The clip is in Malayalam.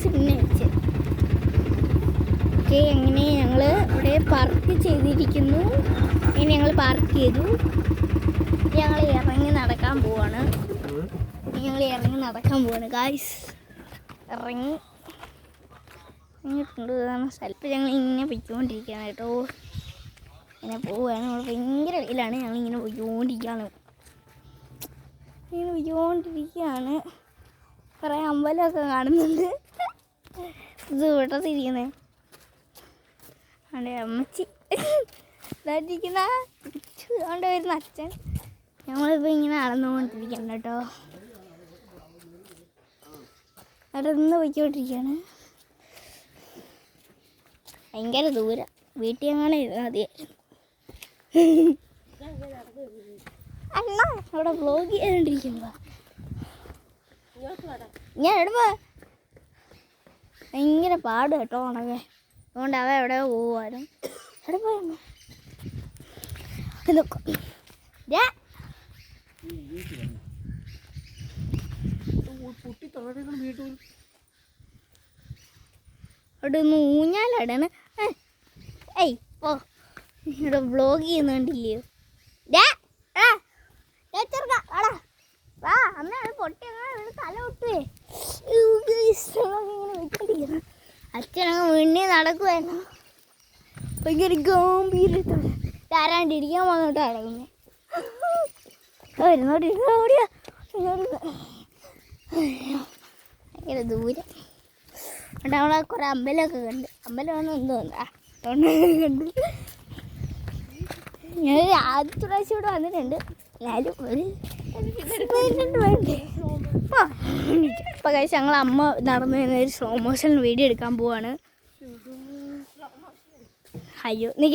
വീഡിയോസ് പിന്നെ വെച്ച്. ഓക്കെ, അങ്ങനെ ഞങ്ങൾ ഇവിടെ പാർക്ക് ചെയ്തിരിക്കുന്നു. അങ്ങനെ ഞങ്ങൾ പാർക്ക് ചെയ്തു. ഞങ്ങൾ ഇറങ്ങി നടക്കാൻ പോവാണ്. ഗായ്സ്. ഇറങ്ങിയിട്ടുണ്ട് സ്ഥലത്ത്. ഞങ്ങൾ ഇങ്ങനെ പൊയ്ക്കൊണ്ടിരിക്കുകയാണ് കേട്ടോ. ഇങ്ങനെ പോവുകയാണ്. നമ്മൾ ഭയങ്കര വെയിലാണ്. ഞങ്ങളിങ്ങനെ പോയിക്കൊണ്ടിരിക്കുകയാണ്. കുറേ അമ്പലമൊക്കെ കാണുന്നുണ്ട്. ഇത് വിട്ടത്തിരിക്കുന്നേ അവിടെ അമ്മച്ചി ഇതായിരിക്കുന്ന അതുകൊണ്ട് വരുന്ന അച്ഛൻ. ഞങ്ങളിപ്പോൾ ഇങ്ങനെ നടന്നുകൊണ്ടിരിക്കുകയാണ് കേട്ടോ. അവിടെ നിന്ന് പോയിക്കൊണ്ടിരിക്കുകയാണ്. ഭയങ്കര ദൂരം. വീട്ടിൽ അങ്ങനെ ഇരുന്നാൽ മതിയായിരുന്നു. അല്ല, അവിടെ വ്ലോഗ് ചെയ്തുകൊണ്ടിരിക്കുമ്പോ ഞാൻ എടുപ്പോ ഭയങ്കര പാട് കേട്ടോ ഉണക്കെ. അതുകൊണ്ട് അവ എവിടെ പോവാനും എവിടെ പോയമ്മ അവിടെ ഒന്ന് ഊഞ്ഞാലാടാണ്. ഏയ് ഓ, ഇവിടെ വ്ലോഗ് ചെയ്യുന്നുണ്ടില്ലയോ? അമ്മയാണ് പൊട്ടി തല പൊട്ടുവേ. അച്ഛനങ്ങ് വീണ്ണി നടക്കുവായിരുന്നു. ഭയങ്കര ഗംഭീരത്തോടെ താരാണ്ടിരിക്കാൻ വന്നോട്ട് നടക്കുന്നേ. ഓടിയാ ഭയങ്കര ദൂരം. അവിടെ അവിടെ കുറേ അമ്പലമൊക്കെ കണ്ട്. അമ്പലമൊന്നും എന്തോ കണ്ടു. ഞാൻ ആദ്യത്തെ പ്രാവശ്യം ഇവിടെ വന്നിട്ടുണ്ട്. എന്നാലും ഒരു വേണ്ടേ. അപ്പോൾ കഴിച്ച് ഞങ്ങൾ അമ്മ നടന്നു വരുന്ന ഒരു സ്ലോ മോഷൻ വീഡിയോ എടുക്കാൻ പോവാണ്. അയ്യോ, നീ